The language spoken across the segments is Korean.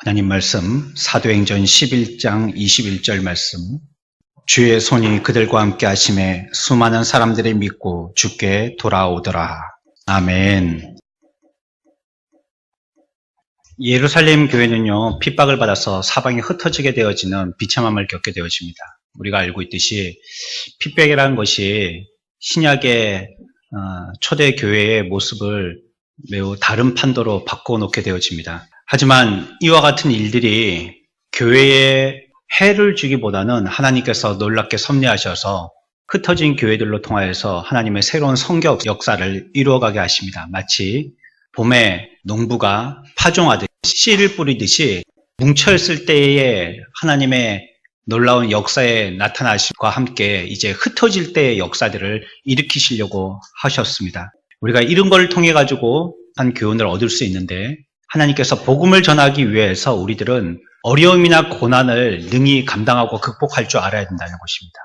하나님 말씀 사도행전 11장 21절 말씀. 주의 손이 그들과 함께 하심에 수많은 사람들이 믿고 주께 돌아오더라. 아멘. 예루살렘 교회는요, 핍박을 받아서 사방에 흩어지게 되어지는 비참함을 겪게 되어집니다. 우리가 알고 있듯이 핍박이라는 것이 신약의 초대 교회의 모습을 매우 다른 판도로 바꿔놓게 되어집니다. 하지만 이와 같은 일들이 교회에 해를 주기보다는 하나님께서 놀랍게 섭리하셔서 흩어진 교회들로 통하여서 하나님의 새로운 성경 역사를 이루어가게 하십니다. 마치 봄에 농부가 파종하듯이 씨를 뿌리듯이 뭉쳐있을 때에 하나님의 놀라운 역사에 나타나심과 함께 이제 흩어질 때의 역사들을 일으키시려고 하셨습니다. 우리가 이런 걸 통해 가지고 한 교훈을 얻을 수 있는데, 하나님께서 복음을 전하기 위해서 우리들은 어려움이나 고난을 능히 감당하고 극복할 줄 알아야 된다는 것입니다.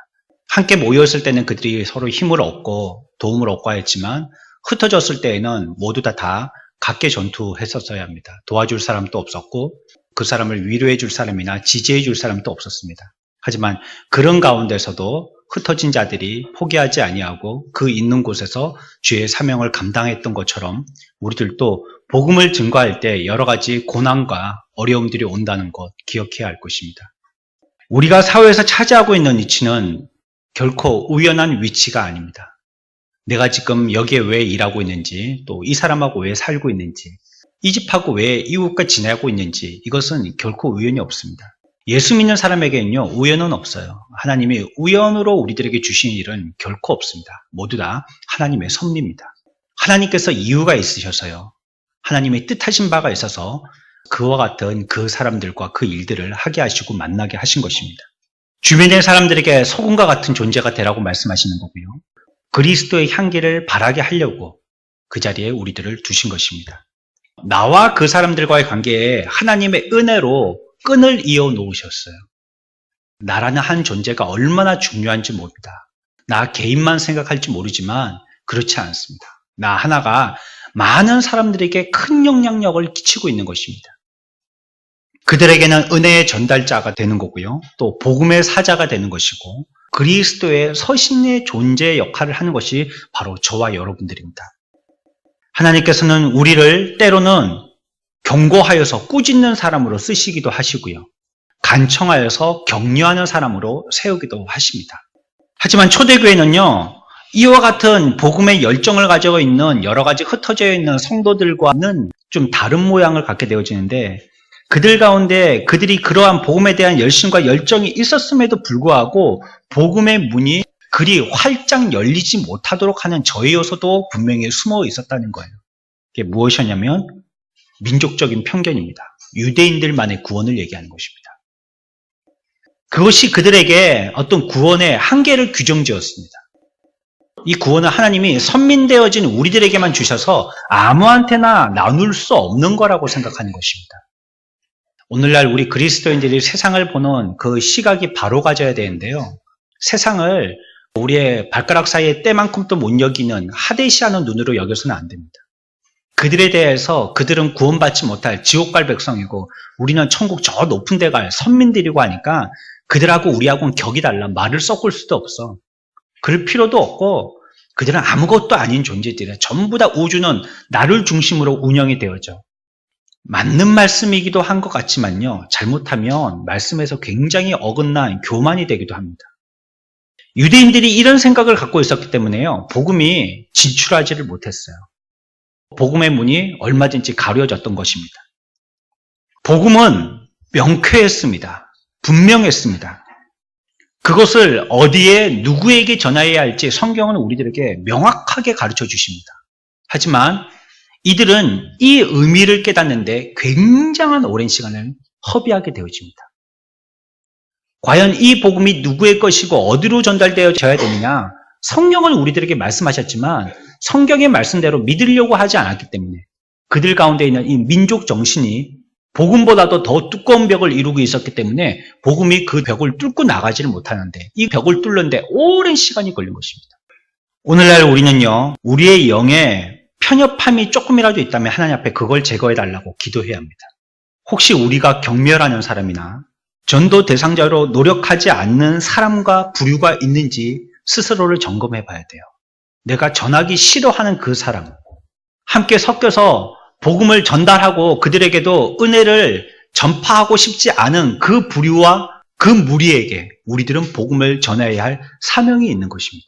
함께 모였을 때는 그들이 서로 힘을 얻고 도움을 얻고 했지만, 흩어졌을 때에는 모두 다 각계 전투했었어야 합니다. 도와줄 사람도 없었고 그 사람을 위로해 줄 사람이나 지지해 줄 사람도 없었습니다. 하지만 그런 가운데서도 흩어진 자들이 포기하지 아니하고 그 있는 곳에서 주의 사명을 감당했던 것처럼 우리들도 복음을 증거할 때 여러 가지 고난과 어려움들이 온다는 것 기억해야 할 것입니다. 우리가 사회에서 차지하고 있는 위치는 결코 우연한 위치가 아닙니다. 내가 지금 여기에 왜 일하고 있는지, 또 이 사람하고 왜 살고 있는지, 이 집하고 왜 이웃과 지내고 있는지, 이것은 결코 우연이 없습니다. 예수 믿는 사람에게는요, 우연은 없어요. 하나님이 우연으로 우리들에게 주신 일은 결코 없습니다. 모두 다 하나님의 섭리입니다. 하나님께서 이유가 있으셔서요, 하나님의 뜻하신 바가 있어서 그와 같은 그 사람들과 그 일들을 하게 하시고 만나게 하신 것입니다. 주변의 사람들에게 소금과 같은 존재가 되라고 말씀하시는 거고요, 그리스도의 향기를 바라게 하려고 그 자리에 우리들을 두신 것입니다. 나와 그 사람들과의 관계에 하나님의 은혜로 끈을 이어 놓으셨어요. 나라는 한 존재가 얼마나 중요한지 모릅니다. 나 개인만 생각할지 모르지만 그렇지 않습니다. 나 하나가 많은 사람들에게 큰 영향력을 끼치고 있는 것입니다. 그들에게는 은혜의 전달자가 되는 거고요, 또 복음의 사자가 되는 것이고, 그리스도의 서신의 존재 역할을 하는 것이 바로 저와 여러분들입니다. 하나님께서는 우리를 때로는 경고하여서 꾸짖는 사람으로 쓰시기도 하시고요, 간청하여서 격려하는 사람으로 세우기도 하십니다. 하지만 초대교회는요, 이와 같은 복음의 열정을 가지고 있는 여러 가지 흩어져 있는 성도들과는 좀 다른 모양을 갖게 되어지는데, 그들 가운데 그들이 그러한 복음에 대한 열심과 열정이 있었음에도 불구하고 복음의 문이 그리 활짝 열리지 못하도록 하는 저의 요소도 분명히 숨어 있었다는 거예요. 이게 무엇이었냐면 민족적인 편견입니다. 유대인들만의 구원을 얘기하는 것입니다. 그것이 그들에게 어떤 구원의 한계를 규정지었습니다. 이 구원은 하나님이 선민되어진 우리들에게만 주셔서 아무한테나 나눌 수 없는 거라고 생각하는 것입니다. 오늘날 우리 그리스도인들이 세상을 보는 그 시각이 바로 가져야 되는데요, 세상을 우리의 발가락 사이에 때만큼도 못 여기는 하데시하는 눈으로 여겨서는 안 됩니다. 그들에 대해서 그들은 구원받지 못할 지옥 갈 백성이고 우리는 천국 저 높은 데 갈 선민들이고 하니까 그들하고 우리하고는 격이 달라. 말을 섞을 수도 없어. 그럴 필요도 없고 그들은 아무것도 아닌 존재들이야. 전부 다 우주는 나를 중심으로 운영이 되어져. 맞는 말씀이기도 한 것 같지만요, 잘못하면 말씀에서 굉장히 어긋난 교만이 되기도 합니다. 유대인들이 이런 생각을 갖고 있었기 때문에요, 복음이 진출하지를 못했어요. 복음의 문이 얼마든지 가려졌던 것입니다. 복음은 명쾌했습니다. 분명했습니다. 그것을 어디에 누구에게 전해야 할지 성경은 우리들에게 명확하게 가르쳐 주십니다. 하지만 이들은 이 의미를 깨닫는데 굉장한 오랜 시간을 허비하게 되어집니다. 과연 이 복음이 누구의 것이고 어디로 전달되어져야 되느냐? 성경을 우리들에게 말씀하셨지만 성경의 말씀대로 믿으려고 하지 않았기 때문에 그들 가운데 있는 이 민족 정신이 복음보다도 더 두꺼운 벽을 이루고 있었기 때문에 복음이 그 벽을 뚫고 나가지를 못하는데, 이 벽을 뚫는데 오랜 시간이 걸린 것입니다. 오늘날 우리는요, 우리의 영에 편협함이 조금이라도 있다면 하나님 앞에 그걸 제거해달라고 기도해야 합니다. 혹시 우리가 경멸하는 사람이나 전도 대상자로 노력하지 않는 사람과 부류가 있는지 스스로를 점검해 봐야 돼요. 내가 전하기 싫어하는 그 사람, 함께 섞여서 복음을 전달하고 그들에게도 은혜를 전파하고 싶지 않은 그 부류와 그 무리에게 우리들은 복음을 전해야 할 사명이 있는 것입니다.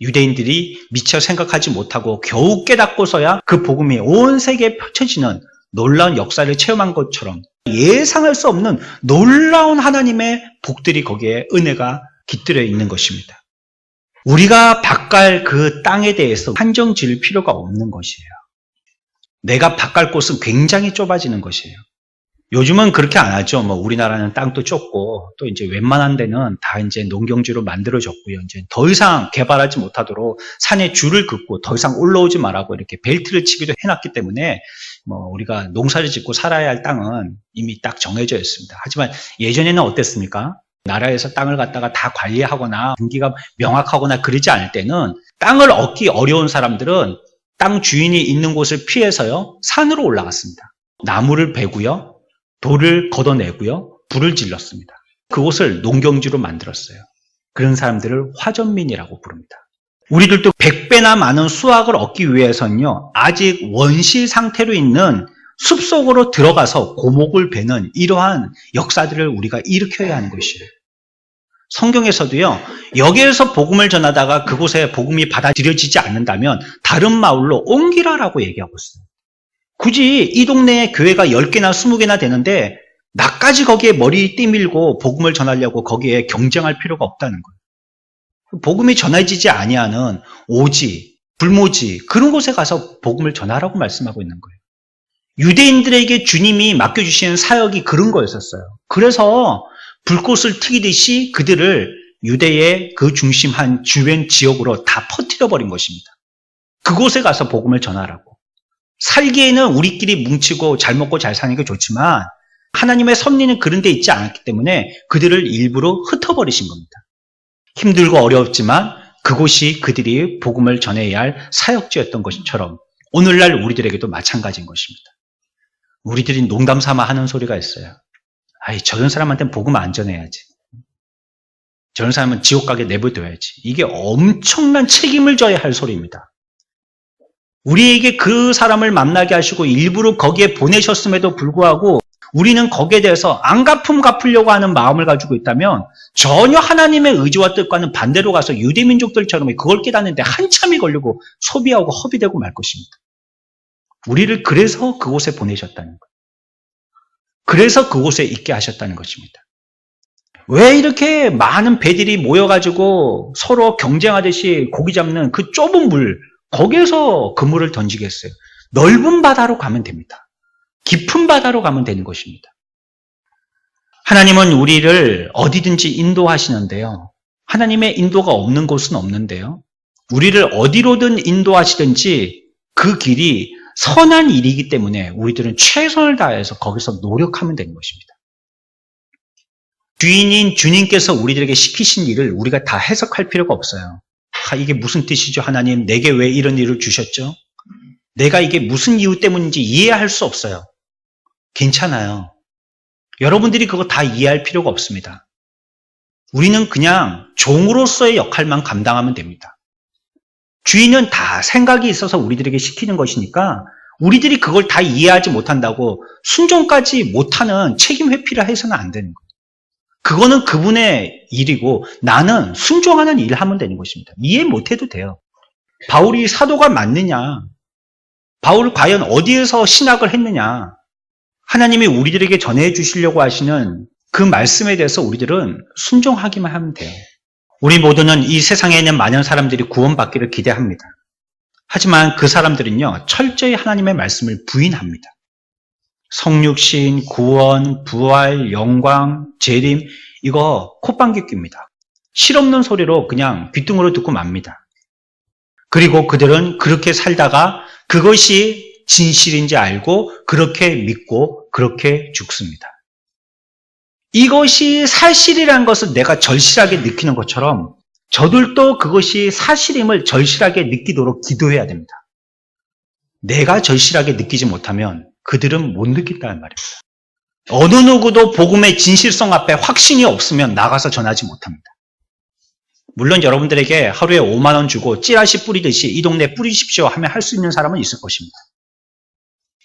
유대인들이 미처 생각하지 못하고 겨우 깨닫고서야 그 복음이 온 세계에 펼쳐지는 놀라운 역사를 체험한 것처럼 예상할 수 없는 놀라운 하나님의 복들이 거기에 은혜가 깃들어 있는 것입니다. 우리가 바꿀 그 땅에 대해서 한정 지을 필요가 없는 것이에요. 내가 바꿀 곳은 굉장히 좁아지는 것이에요. 요즘은 그렇게 안 하죠. 우리나라는 땅도 좁고 또 이제 웬만한 데는 다 이제 농경지로 만들어졌고요. 이제 더 이상 개발하지 못하도록 산에 줄을 긋고 더 이상 올라오지 말라고 이렇게 벨트를 치기도 해놨기 때문에 우리가 농사를 짓고 살아야 할 땅은 이미 딱 정해져 있습니다. 하지만 예전에는 어땠습니까? 나라에서 땅을 갖다가 다 관리하거나 분기가 명확하거나 그러지 않을 때는 땅을 얻기 어려운 사람들은 땅 주인이 있는 곳을 피해서요, 산으로 올라갔습니다. 나무를 베고요, 돌을 걷어내고요, 불을 질렀습니다. 그곳을 농경지로 만들었어요. 그런 사람들을 화전민이라고 부릅니다. 우리들도 100배나 많은 수확을 얻기 위해서는요, 아직 원시 상태로 있는 숲속으로 들어가서 고목을 베는 이러한 역사들을 우리가 일으켜야 하는 것이에요. 성경에서도요, 여기에서 복음을 전하다가 그곳에 복음이 받아들여지지 않는다면 다른 마을로 옮기라라고 얘기하고 있어요. 굳이 이 동네에 교회가 10개나 20개나 되는데 나까지 거기에 머리 띠밀고 복음을 전하려고 거기에 경쟁할 필요가 없다는 거예요. 복음이 전해지지 아니하는 오지, 불모지 그런 곳에 가서 복음을 전하라고 말씀하고 있는 거예요. 유대인들에게 주님이 맡겨주시는 사역이 그런 거였었어요. 그래서 불꽃을 튀기듯이 그들을 유대의 그 중심한 주변 지역으로 다 퍼뜨려버린 것입니다. 그곳에 가서 복음을 전하라고. 살기에는 우리끼리 뭉치고 잘 먹고 잘 사는 게 좋지만 하나님의 섭리는 그런 데 있지 않았기 때문에 그들을 일부러 흩어버리신 겁니다. 힘들고 어려웠지만 그곳이 그들이 복음을 전해야 할 사역지였던 것처럼 오늘날 우리들에게도 마찬가지인 것입니다. 우리들이 농담 삼아 하는 소리가 있어요. 아이, 저런 사람한테는 복음 안 전해야지. 저런 사람은 지옥 가게 내버려둬야지. 이게 엄청난 책임을 져야 할 소리입니다. 우리에게 그 사람을 만나게 하시고 일부러 거기에 보내셨음에도 불구하고 우리는 거기에 대해서 안갚음 갚으려고 하는 마음을 가지고 있다면 전혀 하나님의 의지와 뜻과는 반대로 가서 유대민족들처럼 그걸 깨닫는데 한참이 걸리고 소비하고 허비되고 말 것입니다. 우리를 그래서 그곳에 보내셨다는 거예요. 그래서 그곳에 있게 하셨다는 것입니다. 왜 이렇게 많은 배들이 모여가지고 서로 경쟁하듯이 고기 잡는 그 좁은 물, 거기에서 그물을 던지겠어요? 넓은 바다로 가면 됩니다. 깊은 바다로 가면 되는 것입니다. 하나님은 우리를 어디든지 인도하시는데요. 하나님의 인도가 없는 곳은 없는데요. 우리를 어디로든 인도하시든지 그 길이 선한 일이기 때문에 우리들은 최선을 다해서 거기서 노력하면 되는 것입니다. 주인인 주님께서 우리들에게 시키신 일을 우리가 다 해석할 필요가 없어요. 이게 무슨 뜻이죠? 하나님, 내게 왜 이런 일을 주셨죠? 내가 이게 무슨 이유 때문인지 이해할 수 없어요. 괜찮아요. 여러분들이 그거 다 이해할 필요가 없습니다. 우리는 그냥 종으로서의 역할만 감당하면 됩니다. 주인은 다 생각이 있어서 우리들에게 시키는 것이니까 우리들이 그걸 다 이해하지 못한다고 순종까지 못하는 책임 회피를 해서는 안 되는 거예요. 그거는 그분의 일이고 나는 순종하는 일을 하면 되는 것입니다. 이해 못해도 돼요. 바울이 사도가 맞느냐? 바울을 과연 어디에서 신학을 했느냐? 하나님이 우리들에게 전해 주시려고 하시는 그 말씀에 대해서 우리들은 순종하기만 하면 돼요. 우리 모두는 이 세상에 있는 많은 사람들이 구원받기를 기대합니다. 하지만 그 사람들은요, 철저히 하나님의 말씀을 부인합니다. 성육신, 구원, 부활, 영광, 재림, 이거 콧방귀 낍니다. 실없는 소리로 그냥 귀뚱으로 듣고 맙니다. 그리고 그들은 그렇게 살다가 그것이 진실인지 알고 그렇게 믿고 그렇게 죽습니다. 이것이 사실이라는 것을 내가 절실하게 느끼는 것처럼 저들도 그것이 사실임을 절실하게 느끼도록 기도해야 됩니다. 내가 절실하게 느끼지 못하면 그들은 못 느낀다는 말입니다. 어느 누구도 복음의 진실성 앞에 확신이 없으면 나가서 전하지 못합니다. 물론 여러분들에게 하루에 5만 원 주고 찌라시 뿌리듯이 이 동네 뿌리십시오 하면 할 수 있는 사람은 있을 것입니다.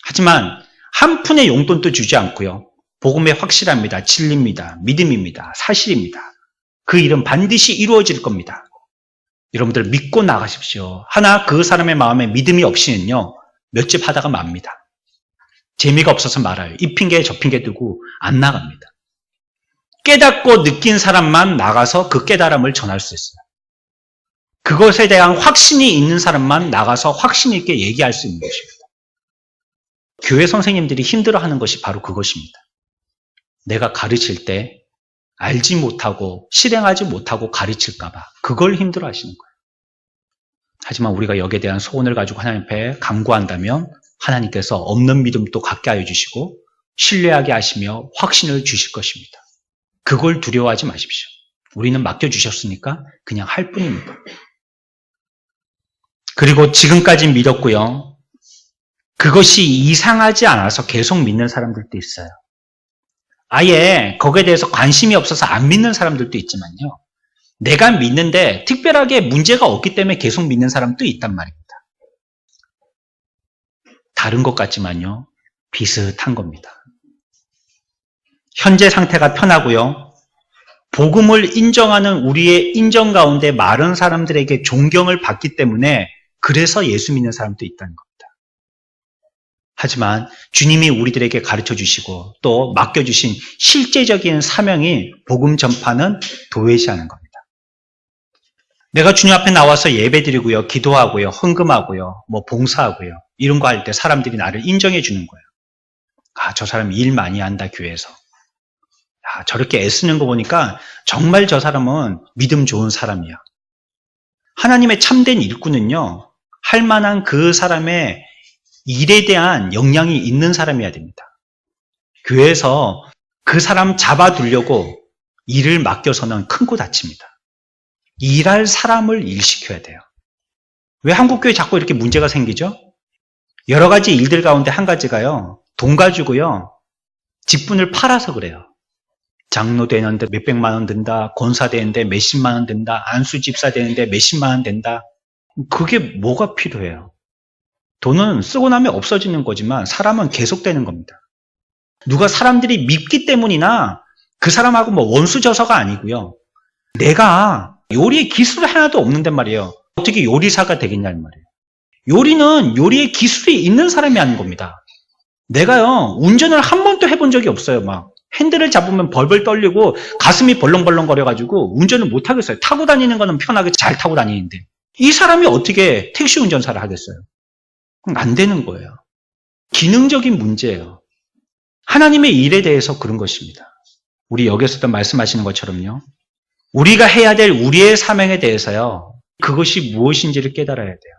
하지만 한 푼의 용돈도 주지 않고요. 복음의 확실합니다. 진리입니다. 믿음입니다. 사실입니다. 그 일은 반드시 이루어질 겁니다. 여러분들 믿고 나가십시오. 하나 그 사람의 마음에 믿음이 없이는요. 몇 집 하다가 맙니다. 재미가 없어서 말아요. 이 핑계 저 핑계 두고 안 나갑니다. 깨닫고 느낀 사람만 나가서 그 깨달음을 전할 수 있어요. 그것에 대한 확신이 있는 사람만 나가서 확신 있게 얘기할 수 있는 것입니다. 교회 선생님들이 힘들어하는 것이 바로 그것입니다. 내가 가르칠 때 알지 못하고 실행하지 못하고 가르칠까 봐 그걸 힘들어하시는 거예요. 하지만 우리가 여기에 대한 소원을 가지고 하나님 앞에 간구한다면 하나님께서 없는 믿음도 갖게 하여 주시고 신뢰하게 하시며 확신을 주실 것입니다. 그걸 두려워하지 마십시오. 우리는 맡겨주셨으니까 그냥 할 뿐입니다. 그리고 지금까지 믿었고요. 그것이 이상하지 않아서 계속 믿는 사람들도 있어요. 아예 거기에 대해서 관심이 없어서 안 믿는 사람들도 있지만요. 내가 믿는데 특별하게 문제가 없기 때문에 계속 믿는 사람도 있단 말입니다. 다른 것 같지만요. 비슷한 겁니다. 현재 상태가 편하고요. 복음을 인정하는 우리의 인정 가운데 많은 사람들에게 존경을 받기 때문에 그래서 예수 믿는 사람도 있다는 겁니다. 하지만 주님이 우리들에게 가르쳐 주시고 또 맡겨주신 실제적인 사명이 복음 전파는 도외시하는 겁니다. 내가 주님 앞에 나와서 예배드리고요, 기도하고요, 헌금하고요, 봉사하고요 이런 거 할 때 사람들이 나를 인정해 주는 거예요. 아, 저 사람 일 많이 한다 교회에서. 아, 저렇게 애쓰는 거 보니까 정말 저 사람은 믿음 좋은 사람이야. 하나님의 참된 일꾼은요, 할 만한 그 사람의 일에 대한 역량이 있는 사람이어야 됩니다. 교회에서 그 사람 잡아두려고 일을 맡겨서는 큰 코 다칩니다. 일할 사람을 일시켜야 돼요. 왜 한국교회 자꾸 이렇게 문제가 생기죠? 여러 가지 일들 가운데 한 가지가요, 돈 가지고요, 직분을 팔아서 그래요. 장로 되는데 몇백만 원 든다, 권사 되는데 몇십만 원 든다, 안수집사 되는데 몇십만 원 된다. 그게 뭐가 필요해요? 돈은 쓰고 나면 없어지는 거지만 사람은 계속되는 겁니다. 누가 사람들이 믿기 때문이나 그 사람하고 원수져서가 아니고요. 내가 요리의 기술이 하나도 없는데 말이에요. 어떻게 요리사가 되겠냐는 말이에요. 요리는 요리의 기술이 있는 사람이 하는 겁니다. 내가요, 운전을 한 번도 해본 적이 없어요. 핸들을 잡으면 벌벌 떨리고 가슴이 벌렁벌렁 거려가지고 운전을 못 하겠어요. 타고 다니는 거는 편하게 잘 타고 다니는데 이 사람이 어떻게 택시 운전사를 하겠어요? 안 되는 거예요. 기능적인 문제예요. 하나님의 일에 대해서 그런 것입니다. 우리 여기서도 말씀하시는 것처럼요. 우리가 해야 될 우리의 사명에 대해서요. 그것이 무엇인지를 깨달아야 돼요.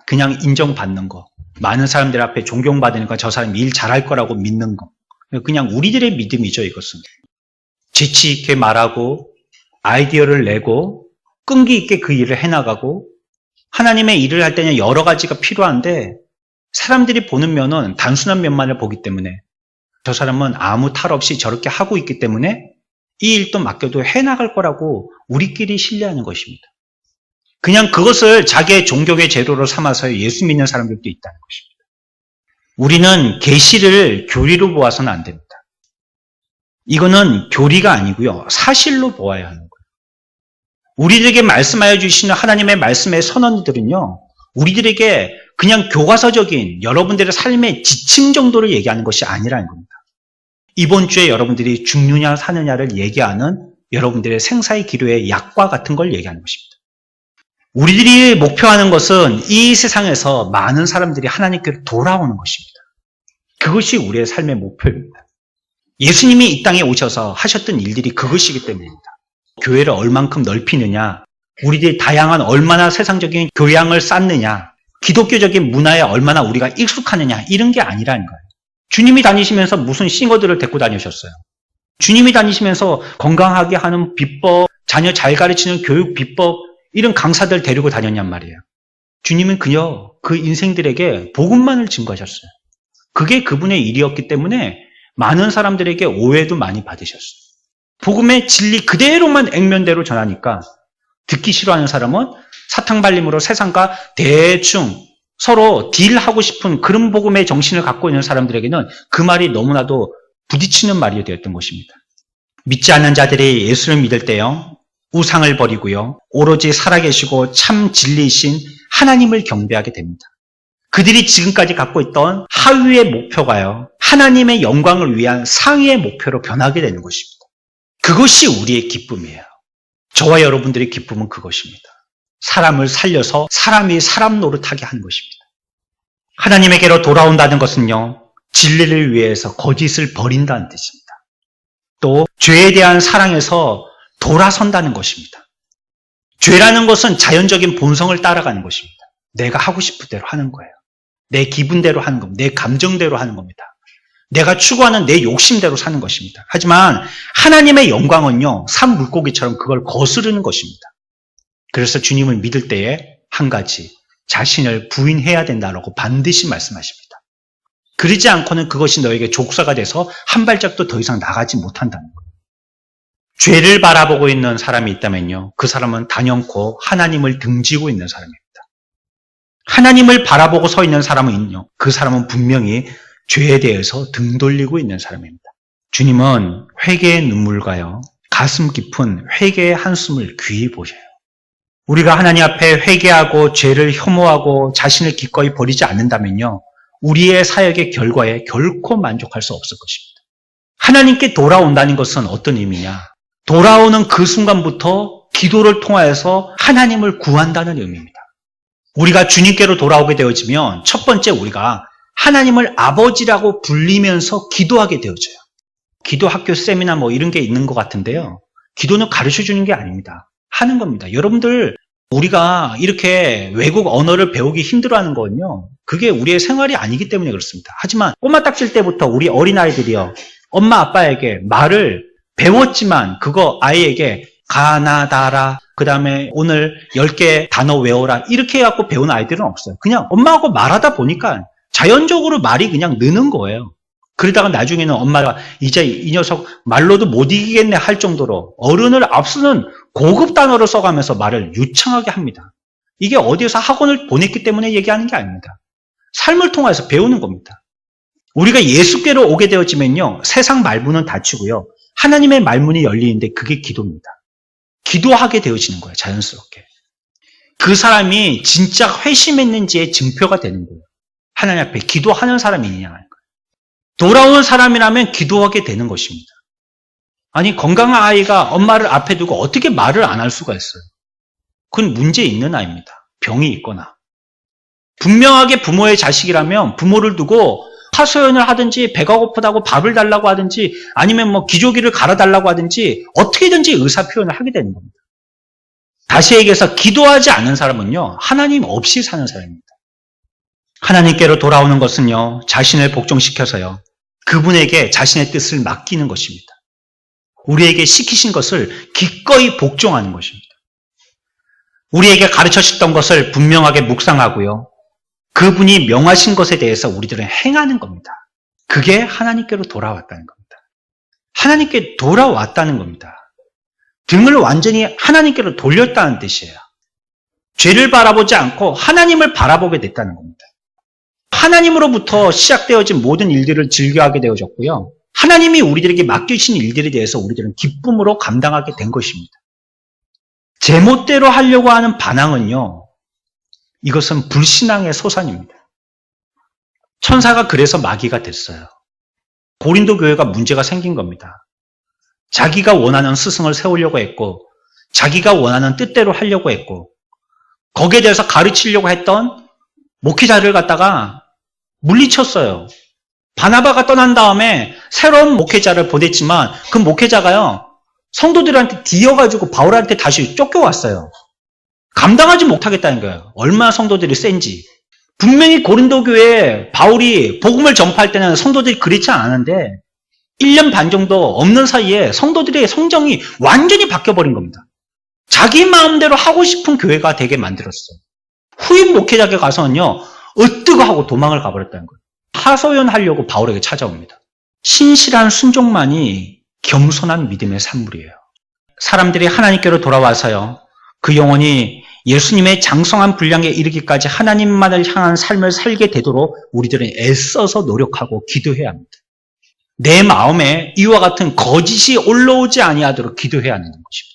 그냥 인정받는 거. 많은 사람들 앞에 존경받으니까 저 사람이 일 잘할 거라고 믿는 거. 그냥 우리들의 믿음이죠, 이것은. 재치 있게 말하고 아이디어를 내고 끈기 있게 그 일을 해나가고 하나님의 일을 할 때는 여러 가지가 필요한데 사람들이 보는 면은 단순한 면만을 보기 때문에 저 사람은 아무 탈 없이 저렇게 하고 있기 때문에 이 일도 맡겨도 해나갈 거라고 우리끼리 신뢰하는 것입니다. 그냥 그것을 자기의 종교의 제도로 삼아서 예수 믿는 사람들도 있다는 것입니다. 우리는 계시를 교리로 보아서는 안 됩니다. 이거는 교리가 아니고요. 사실로 보아야 하는 거예요. 우리들에게 말씀하여 주시는 하나님의 말씀의 선언들은요. 우리들에게 그냥 교과서적인 여러분들의 삶의 지침 정도를 얘기하는 것이 아니라는 겁니다. 이번 주에 여러분들이 죽느냐 사느냐를 얘기하는 여러분들의 생사의 기로의 약과 같은 걸 얘기하는 것입니다. 우리들이 목표하는 것은 이 세상에서 많은 사람들이 하나님께로 돌아오는 것입니다. 그것이 우리의 삶의 목표입니다. 예수님이 이 땅에 오셔서 하셨던 일들이 그것이기 때문입니다. 교회를 얼만큼 넓히느냐, 우리들이 다양한 얼마나 세상적인 교양을 쌓느냐, 기독교적인 문화에 얼마나 우리가 익숙하느냐 이런 게 아니라는 거예요. 주님이 다니시면서 무슨 싱어들을 데리고 다니셨어요. 주님이 다니시면서 건강하게 하는 비법, 자녀 잘 가르치는 교육 비법 이런 강사들 데리고 다녔냔 말이에요. 주님은 그저 그 인생들에게 복음만을 증거하셨어요. 그게 그분의 일이었기 때문에 많은 사람들에게 오해도 많이 받으셨어요. 복음의 진리 그대로만 액면대로 전하니까 듣기 싫어하는 사람은 사탕발림으로 세상과 대충 서로 딜하고 싶은 그런 복음의 정신을 갖고 있는 사람들에게는 그 말이 너무나도 부딪히는 말이 되었던 것입니다. 믿지 않는 자들이 예수를 믿을 때요, 우상을 버리고요, 오로지 살아계시고 참 진리이신 하나님을 경배하게 됩니다. 그들이 지금까지 갖고 있던 하위의 목표가요, 하나님의 영광을 위한 상위의 목표로 변하게 되는 것입니다. 그것이 우리의 기쁨이에요. 저와 여러분들의 기쁨은 그것입니다. 사람을 살려서 사람이 사람 노릇하게 하는 것입니다. 하나님에게로 돌아온다는 것은요, 진리를 위해서 거짓을 버린다는 뜻입니다. 또 죄에 대한 사랑에서 돌아선다는 것입니다. 죄라는 것은 자연적인 본성을 따라가는 것입니다. 내가 하고 싶은 대로 하는 거예요. 내 기분대로 하는 겁니다. 내 감정대로 하는 겁니다. 내가 추구하는 내 욕심대로 사는 것입니다. 하지만 하나님의 영광은요, 산 물고기처럼 그걸 거스르는 것입니다. 그래서 주님을 믿을 때에 한 가지, 자신을 부인해야 된다라고 반드시 말씀하십니다. 그러지 않고는 그것이 너에게 족쇄가 돼서 한 발짝도 더 이상 나가지 못한다는 거예요. 죄를 바라보고 있는 사람이 있다면요, 그 사람은 단연코 하나님을 등지고 있는 사람입니다. 하나님을 바라보고 서 있는 사람은요, 그 사람은 분명히 죄에 대해서 등 돌리고 있는 사람입니다. 주님은 회개의 눈물과요, 가슴 깊은 회개의 한숨을 귀히 보셔요. 우리가 하나님 앞에 회개하고 죄를 혐오하고 자신을 기꺼이 버리지 않는다면요, 우리의 사역의 결과에 결코 만족할 수 없을 것입니다. 하나님께 돌아온다는 것은 어떤 의미냐? 돌아오는 그 순간부터 기도를 통하여서 하나님을 구한다는 의미입니다. 우리가 주님께로 돌아오게 되어지면 첫 번째 우리가 하나님을 아버지라고 불리면서 기도하게 되어져요. 기도 학교 세미나 뭐 이런 게 있는 것 같은데요. 기도는 가르쳐 주는 게 아닙니다. 하는 겁니다. 여러분들, 우리가 이렇게 외국 언어를 배우기 힘들어하는 거는요, 그게 우리의 생활이 아니기 때문에 그렇습니다. 하지만 꼬마 딱질 때부터 우리 어린아이들이요, 엄마 아빠에게 말을 배웠지만 그거 아이에게 가나다라, 그 다음에 오늘 10개 단어 외워라, 이렇게 해갖고 배운 아이들은 없어요. 그냥 엄마하고 말하다 보니까 자연적으로 말이 그냥 느는 거예요. 그러다가 나중에는 엄마가 이제 이 녀석 말로도 못 이기겠네 할 정도로 어른을 앞서는 고급 단어를 써가면서 말을 유창하게 합니다. 이게 어디에서 학원을 보냈기 때문에 얘기하는 게 아닙니다. 삶을 통해서 배우는 겁니다. 우리가 예수께로 오게 되어지면요, 세상 말문은 닫히고요, 하나님의 말문이 열리는데 그게 기도입니다. 기도하게 되어지는 거예요, 자연스럽게. 그 사람이 진짜 회심했는지의 증표가 되는 거예요. 하나님 앞에 기도하는 사람이냐 하는 거예요. 돌아오는 사람이라면 기도하게 되는 것입니다. 아니, 건강한 아이가 엄마를 앞에 두고 어떻게 말을 안 할 수가 있어요? 그건 문제 있는 아이입니다. 병이 있거나. 분명하게 부모의 자식이라면 부모를 두고 하소연을 하든지 배가 고프다고 밥을 달라고 하든지 아니면 뭐 기저귀를 갈아달라고 하든지 어떻게든지 의사 표현을 하게 되는 겁니다. 다시 얘기해서 기도하지 않는 사람은요, 하나님 없이 사는 사람입니다. 하나님께로 돌아오는 것은요, 자신을 복종시켜서요, 그분에게 자신의 뜻을 맡기는 것입니다. 우리에게 시키신 것을 기꺼이 복종하는 것입니다. 우리에게 가르쳐주셨던 것을 분명하게 묵상하고요, 그분이 명하신 것에 대해서 우리들은 행하는 겁니다. 그게 하나님께로 돌아왔다는 겁니다. 하나님께 돌아왔다는 겁니다. 등을 완전히 하나님께로 돌렸다는 뜻이에요. 죄를 바라보지 않고 하나님을 바라보게 됐다는 겁니다. 하나님으로부터 시작되어진 모든 일들을 즐겨하게 되어졌고요, 하나님이 우리들에게 맡기신 일들에 대해서 우리들은 기쁨으로 감당하게 된 것입니다. 제멋대로 하려고 하는 반항은요, 이것은 불신앙의 소산입니다. 천사가 그래서 마귀가 됐어요. 고린도 교회가 문제가 생긴 겁니다. 자기가 원하는 스승을 세우려고 했고, 자기가 원하는 뜻대로 하려고 했고, 거기에 대해서 가르치려고 했던 목회자를 갖다가 물리쳤어요. 바나바가 떠난 다음에 새로운 목회자를 보냈지만 그 목회자가요, 성도들한테 뒤어가지고 바울한테 다시 쫓겨왔어요. 감당하지 못하겠다는 거예요. 얼마나 성도들이 센지. 분명히 고린도 교회에 바울이 복음을 전파할 때는 성도들이 그렇지 않았는데 1년 반 정도 없는 사이에 성도들의 성정이 완전히 바뀌어버린 겁니다. 자기 마음대로 하고 싶은 교회가 되게 만들었어요. 후임 목회자에게 가서는요, 으뜨거 하고 도망을 가버렸다는 거예요. 하소연하려고 바울에게 찾아옵니다. 신실한 순종만이 겸손한 믿음의 산물이에요. 사람들이 하나님께로 돌아와서요, 그 영혼이 예수님의 장성한 분량에 이르기까지 하나님만을 향한 삶을 살게 되도록 우리들은 애써서 노력하고 기도해야 합니다. 내 마음에 이와 같은 거짓이 올라오지 아니하도록 기도해야 하는 것입니다.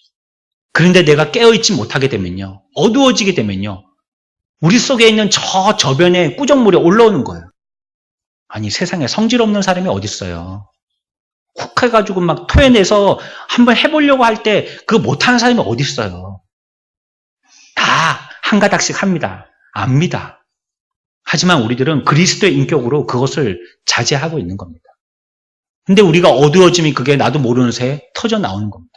그런데 내가 깨어있지 못하게 되면요, 어두워지게 되면요, 우리 속에 있는 저 저변에 꾸정물이 올라오는 거예요. 아니, 세상에 성질 없는 사람이 어디 있어요? 훅 해가지고 막 토해내서 한번 해보려고 할 때 그거 못하는 사람이 어디 있어요? 다 한 가닥씩 합니다. 압니다. 하지만 우리들은 그리스도의 인격으로 그것을 자제하고 있는 겁니다. 근데 우리가 어두워지면 그게 나도 모르는 새에 터져 나오는 겁니다.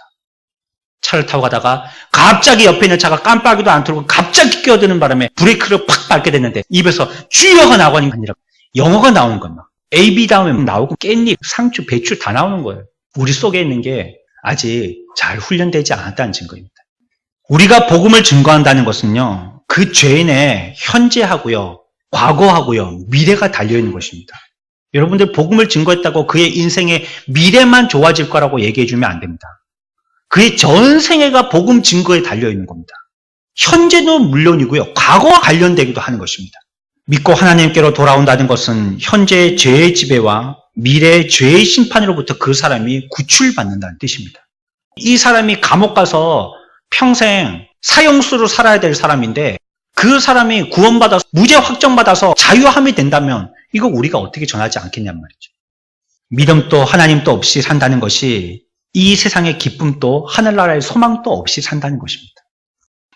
차를 타고 가다가 갑자기 옆에 있는 차가 깜빡이도 안 틀고 갑자기 끼어드는 바람에 브레이크를 팍 밟게 됐는데 입에서 주여가 나오는 게 아니라 영어가 나오는 겁니다. A, B 다음에 나오고 깻잎, 상추, 배추 다 나오는 거예요. 우리 속에 있는 게 아직 잘 훈련되지 않았다는 증거입니다. 우리가 복음을 증거한다는 것은요, 그 죄인의 현재하고요, 과거하고요, 미래가 달려있는 것입니다. 여러분들 복음을 증거했다고 그의 인생의 미래만 좋아질 거라고 얘기해 주면 안 됩니다. 그의 전생애가 복음 증거에 달려있는 겁니다. 현재도 물론이고요, 과거와 관련되기도 하는 것입니다. 믿고 하나님께로 돌아온다는 것은 현재의 죄의 지배와 미래의 죄의 심판으로부터 그 사람이 구출받는다는 뜻입니다. 이 사람이 감옥 가서 평생 사형수로 살아야 될 사람인데 그 사람이 구원받아서 무죄 확정받아서 자유함이 된다면 이거 우리가 어떻게 전하지 않겠냔 말이죠. 믿음도 하나님도 없이 산다는 것이 이 세상의 기쁨도 하늘나라의 소망도 없이 산다는 것입니다.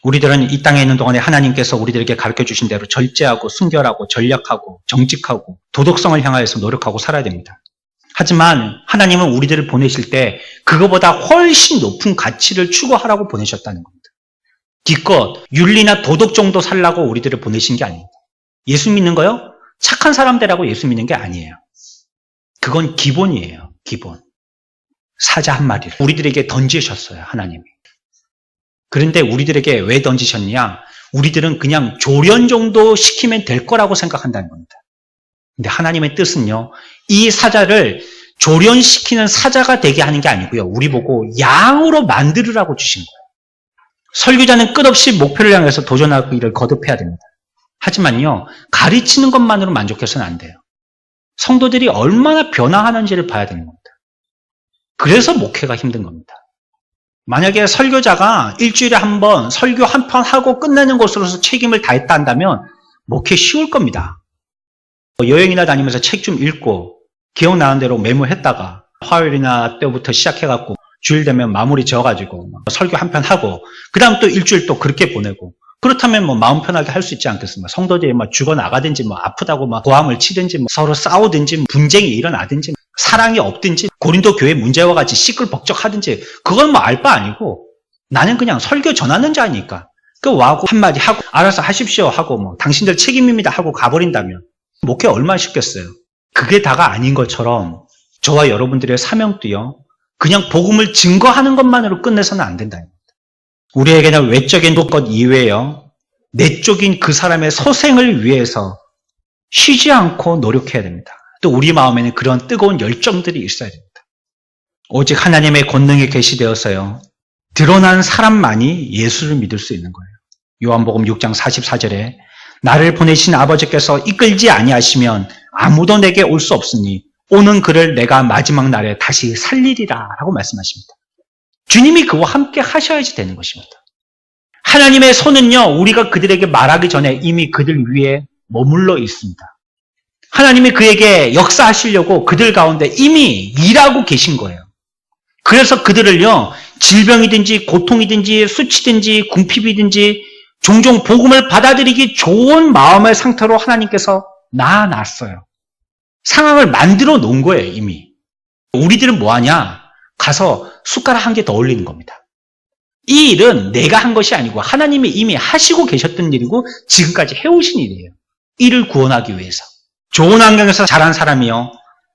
우리들은 이 땅에 있는 동안에 하나님께서 우리들에게 가르쳐주신 대로 절제하고 순결하고 전략하고 정직하고 도덕성을 향하여서 노력하고 살아야 됩니다. 하지만 하나님은 우리들을 보내실 때 그거보다 훨씬 높은 가치를 추구하라고 보내셨다는 겁니다. 기껏 윤리나 도덕 정도 살라고 우리들을 보내신 게 아닙니다. 예수 믿는 거요? 착한 사람 되라고 예수 믿는 게 아니에요. 그건 기본이에요. 기본. 사자 한 마리를 우리들에게 던지셨어요. 하나님이. 그런데 우리들에게 왜 던지셨냐? 우리들은 그냥 조련 정도 시키면 될 거라고 생각한다는 겁니다. 근데 하나님의 뜻은요, 이 사자를 조련시키는 사자가 되게 하는 게 아니고요, 우리 보고 양으로 만들으라고 주신 거예요. 설교자는 끝없이 목표를 향해서 도전하기를 거듭해야 됩니다. 하지만요, 가르치는 것만으로 만족해서는 안 돼요. 성도들이 얼마나 변화하는지를 봐야 되는 겁니다. 그래서 목회가 힘든 겁니다. 만약에 설교자가 일주일에 한 번 설교 한 편 하고 끝내는 것으로서 책임을 다했다 한다면 목회 쉬울 겁니다. 여행이나 다니면서 책 좀 읽고 기억나는 대로 메모했다가 화요일이나 때부터 시작해갖고 주일 되면 마무리 지어가지고 설교 한 편 하고 그 다음 또 일주일 또 그렇게 보내고 그렇다면 뭐 마음 편하게 할 수 있지 않겠습니까? 성도들이 막 죽어나가든지 뭐 아프다고 막 고함을 치든지 뭐 서로 싸우든지 분쟁이 일어나든지 사랑이 없든지 고린도 교회 문제와 같이 시끌벅적하든지 그건 뭐 알 바 아니고 나는 그냥 설교 전하는 자니까 그 와고 한마디 하고 알아서 하십시오 하고 뭐 당신들 책임입니다 하고 가버린다면 목회 얼마나 쉽겠어요. 그게 다가 아닌 것처럼 저와 여러분들의 사명도요, 그냥 복음을 증거하는 것만으로 끝내서는 안 된다. 우리에게는 외적인 것 이외에요, 내적인 그 사람의 소생을 위해서 쉬지 않고 노력해야 됩니다. 또 우리 마음에는 그런 뜨거운 열정들이 있어야 됩니다. 오직 하나님의 권능이 계시되어서요, 드러난 사람만이 예수를 믿을 수 있는 거예요. 요한복음 6장 44절에 나를 보내신 아버지께서 이끌지 아니하시면 아무도 내게 올 수 없으니 오는 그를 내가 마지막 날에 다시 살리리라 라고 말씀하십니다. 주님이 그와 함께 하셔야지 되는 것입니다. 하나님의 손은요, 우리가 그들에게 말하기 전에 이미 그들 위에 머물러 있습니다. 하나님이 그에게 역사하시려고 그들 가운데 이미 일하고 계신 거예요. 그래서 그들을요, 질병이든지 고통이든지 수치든지 궁핍이든지 종종 복음을 받아들이기 좋은 마음의 상태로 하나님께서 낳아놨어요. 상황을 만들어 놓은 거예요, 이미. 우리들은 뭐하냐? 가서 숟가락 한 개 더 올리는 겁니다. 이 일은 내가 한 것이 아니고 하나님이 이미 하시고 계셨던 일이고 지금까지 해오신 일이에요. 이를 구원하기 위해서. 좋은 환경에서 자란 사람이요,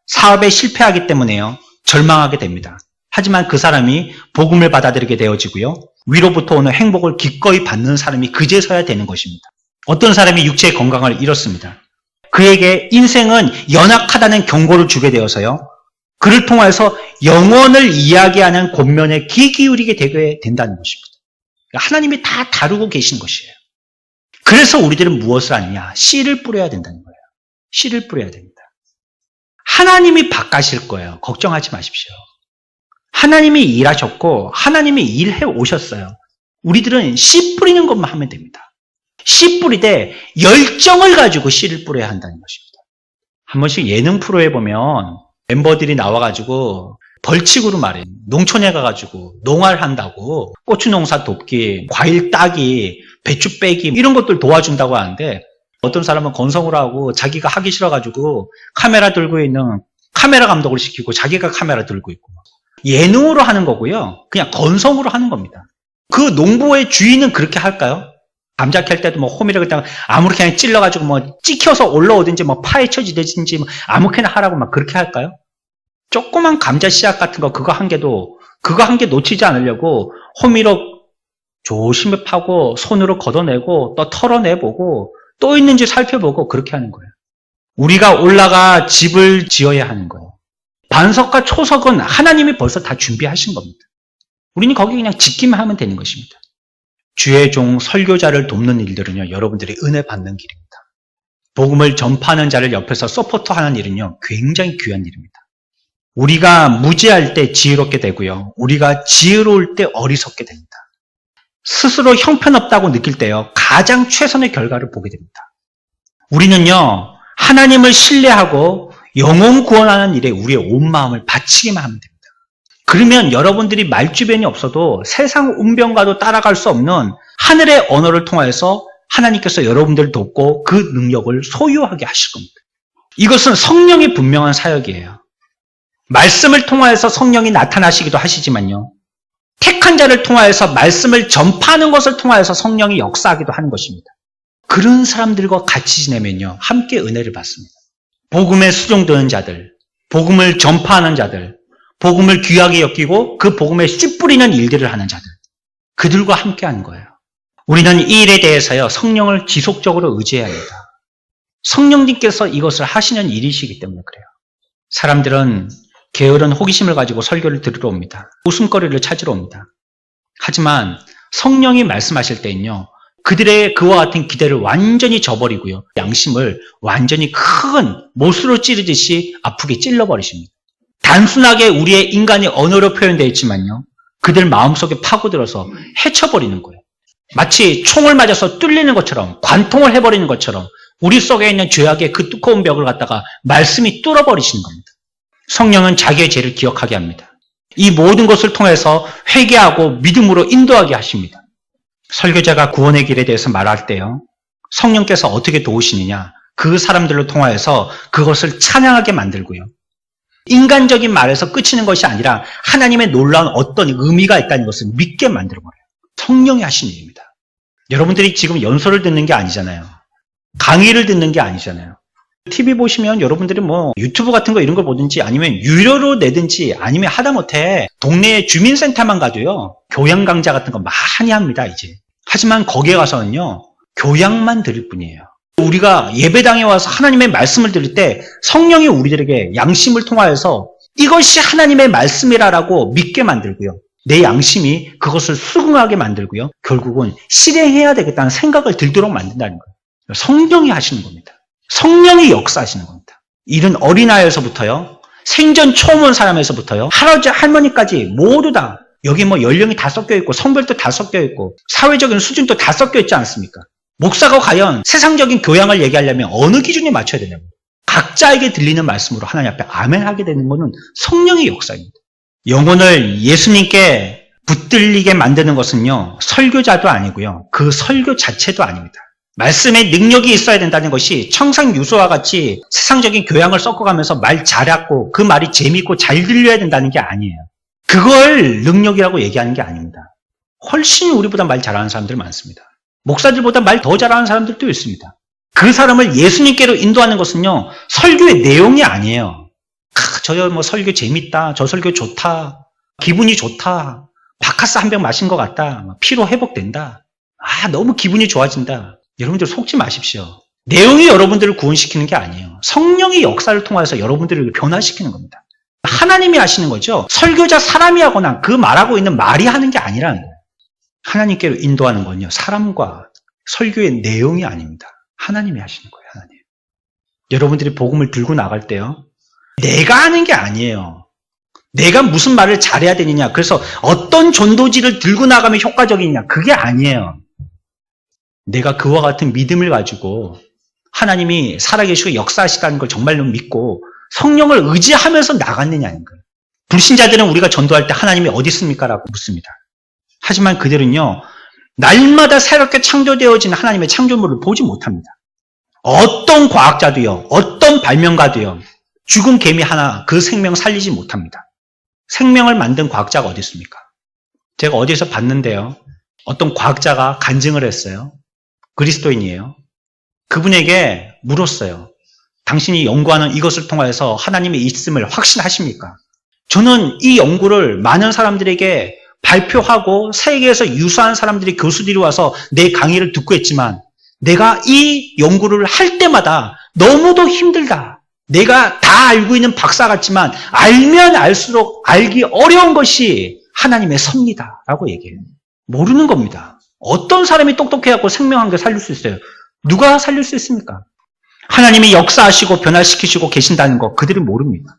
사업에 실패하기 때문에요, 절망하게 됩니다. 하지만 그 사람이 복음을 받아들이게 되어지고요, 위로부터 오는 행복을 기꺼이 받는 사람이 그제서야 되는 것입니다. 어떤 사람이 육체의 건강을 잃었습니다. 그에게 인생은 연약하다는 경고를 주게 되어서요, 그를 통해서 영혼을 이야기하는 권면에 귀 기울이게 되게 된다는 것입니다. 하나님이 다 다루고 계신 것이에요. 그래서 우리들은 무엇을 하느냐? 씨를 뿌려야 된다는 거예요. 씨를 뿌려야 됩니다. 하나님이 바꾸실 거예요. 걱정하지 마십시오. 하나님이 일하셨고 하나님이 일해 오셨어요. 우리들은 씨 뿌리는 것만 하면 됩니다. 씨 뿌리되 열정을 가지고 씨를 뿌려야 한다는 것입니다. 한 번씩 예능 프로에 보면 멤버들이 나와가지고 벌칙으로 말이에요. 농촌에 가가지고 농활 한다고 고추 농사 돕기, 과일 따기, 배추 빼기 이런 것들 도와준다고 하는데 어떤 사람은 건성으로 하고 자기가 하기 싫어가지고 카메라 들고 있는 카메라 감독을 시키고 자기가 카메라 들고 있고 예능으로 하는 거고요. 그냥 건성으로 하는 겁니다. 그 농부의 주인은 그렇게 할까요? 감자 캘 때도 뭐 호미를 그냥 아무렇게 그냥 찔러가지고 뭐 찍혀서 올라오든지 뭐 파헤쳐지든지 뭐 아무렇게나 하라고 막 그렇게 할까요? 조그만 감자 씨앗 같은 거 그거 한 개 놓치지 않으려고 호미로 조심히 파고 손으로 걷어내고 또 털어내보고 또 있는지 살펴보고 그렇게 하는 거예요. 우리가 올라가 집을 지어야 하는 거예요. 반석과 초석은 하나님이 벌써 다 준비하신 겁니다. 우리는 거기 그냥 짓기만 하면 되는 것입니다. 주의 종 설교자를 돕는 일들은요, 여러분들이 은혜 받는 길입니다. 복음을 전파하는 자를 옆에서 서포트하는 일은요, 굉장히 귀한 일입니다. 우리가 무지할 때 지혜롭게 되고요, 우리가 지혜로울 때 어리석게 됩니다. 스스로 형편없다고 느낄 때요, 가장 최선의 결과를 보게 됩니다. 우리는요, 하나님을 신뢰하고 영혼 구원하는 일에 우리의 온 마음을 바치기만 하면 됩니다. 그러면 여러분들이 말주변이 없어도 세상 운병과도 따라갈 수 없는 하늘의 언어를 통해서 하나님께서 여러분들을 돕고 그 능력을 소유하게 하실 겁니다. 이것은 성령의 분명한 사역이에요. 말씀을 통하여서 성령이 나타나시기도 하시지만요, 택한 자를 통하여서 말씀을 전파하는 것을 통하여서 성령이 역사하기도 하는 것입니다. 그런 사람들과 같이 지내면요, 함께 은혜를 받습니다. 복음에 수종되는 자들, 복음을 전파하는 자들, 복음을 귀하게 여기고 그 복음에 씨 뿌리는 일들을 하는 자들, 그들과 함께 하는 거예요. 우리는 이 일에 대해서요, 성령을 지속적으로 의지해야 합니다. 성령님께서 이것을 하시는 일이시기 때문에 그래요. 사람들은 게으른 호기심을 가지고 설교를 들으러 옵니다. 웃음거리를 찾으러 옵니다. 하지만 성령이 말씀하실 때는요, 그들의 그와 같은 기대를 완전히 저버리고요, 양심을 완전히 큰 못으로 찌르듯이 아프게 찔러버리십니다. 단순하게 우리의 인간의 언어로 표현되어 있지만요, 그들 마음속에 파고들어서 해쳐버리는 거예요. 마치 총을 맞아서 뚫리는 것처럼, 관통을 해버리는 것처럼 우리 속에 있는 죄악의 그 두꺼운 벽을 갖다가 말씀이 뚫어버리시는 겁니다. 성령은 자기의 죄를 기억하게 합니다. 이 모든 것을 통해서 회개하고 믿음으로 인도하게 하십니다. 설교자가 구원의 길에 대해서 말할 때요, 성령께서 어떻게 도우시느냐, 그 사람들로 통하여서 그것을 찬양하게 만들고요, 인간적인 말에서 끝이는 것이 아니라 하나님의 놀라운 어떤 의미가 있다는 것을 믿게 만들어버려요. 성령이 하신 일입니다. 여러분들이 지금 연설을 듣는 게 아니잖아요. 강의를 듣는 게 아니잖아요. TV 보시면 여러분들이 뭐 유튜브 같은 거 이런 걸 보든지 아니면 유료로 내든지 아니면 하다못해 동네 주민센터만 가도요, 교양 강좌 같은 거 많이 합니다, 이제. 하지만 거기에 가서는요, 교양만 들을 뿐이에요. 우리가 예배당에 와서 하나님의 말씀을 들을 때 성령이 우리들에게 양심을 통하여서 이것이 하나님의 말씀이라고 믿게 만들고요, 내 양심이 그것을 수긍하게 만들고요, 결국은 실행해야 되겠다는 생각을 들도록 만든다는 거예요. 성령이 하시는 겁니다. 성령이 역사하시는 겁니다. 이른 어린아이에서부터요, 생전 처음 온 사람에서부터요, 할아버지 할머니까지 모두 다, 여기 뭐 연령이 다 섞여 있고 성별도 다 섞여 있고 사회적인 수준도 다 섞여 있지 않습니까? 목사가 과연 세상적인 교양을 얘기하려면 어느 기준에 맞춰야 되냐고. 각자에게 들리는 말씀으로 하나님 앞에 아멘하게 되는 것은 성령의 역사입니다. 영혼을 예수님께 붙들리게 만드는 것은요, 설교자도 아니고요, 그 설교 자체도 아닙니다. 말씀에 능력이 있어야 된다는 것이 청산유수와 같이 세상적인 교양을 섞어가면서 말 잘하고 그 말이 재미있고 잘 들려야 된다는 게 아니에요. 그걸 능력이라고 얘기하는 게 아닙니다. 훨씬 우리보다 말 잘하는 사람들 많습니다. 목사들보다 말 더 잘하는 사람들도 있습니다. 그 사람을 예수님께로 인도하는 것은요, 설교의 내용이 아니에요. 저 뭐 설교 재밌다, 저 설교 좋다, 기분이 좋다, 바카스 한 병 마신 것 같다, 피로 회복된다, 너무 기분이 좋아진다. 여러분들 속지 마십시오. 내용이 여러분들을 구원시키는 게 아니에요. 성령의 역사를 통해서 여러분들을 변화시키는 겁니다. 하나님이 하시는 거죠. 설교자 사람이 하거나 그 말하고 있는 말이 하는 게 아니라는 거예요. 하나님께로 인도하는 건요, 사람과 설교의 내용이 아닙니다. 하나님이 하시는 거예요. 하나님. 여러분들이 복음을 들고 나갈 때요, 내가 하는 게 아니에요. 내가 무슨 말을 잘해야 되느냐, 그래서 어떤 전도지를 들고 나가면 효과적이냐, 그게 아니에요. 내가 그와 같은 믿음을 가지고 하나님이 살아계시고 역사하시다는 걸 정말로 믿고 성령을 의지하면서 나갔느냐는 거예요. 불신자들은 우리가 전도할 때 하나님이 어디 있습니까? 라고 묻습니다. 하지만 그들은요, 날마다 새롭게 창조되어진 하나님의 창조물을 보지 못합니다. 어떤 과학자도요, 어떤 발명가도요, 죽은 개미 하나 그 생명 살리지 못합니다. 생명을 만든 과학자가 어디 있습니까? 제가 어디서 봤는데요, 어떤 과학자가 간증을 했어요. 그리스도인이에요. 그분에게 물었어요. 당신이 연구하는 이것을 통해서 하나님의 있음을 확신하십니까? 저는 이 연구를 많은 사람들에게 발표하고 세계에서 유수한 사람들이 교수들이 와서 내 강의를 듣고 했지만 내가 이 연구를 할 때마다 너무도 힘들다. 내가 다 알고 있는 박사 같지만 알면 알수록 알기 어려운 것이 하나님의 섭니다. 라고 얘기해요. 모르는 겁니다. 어떤 사람이 똑똑해갖고 생명 한 개 살릴 수 있어요? 누가 살릴 수 있습니까? 하나님이 역사하시고 변화시키시고 계신다는 거 그들은 모릅니다.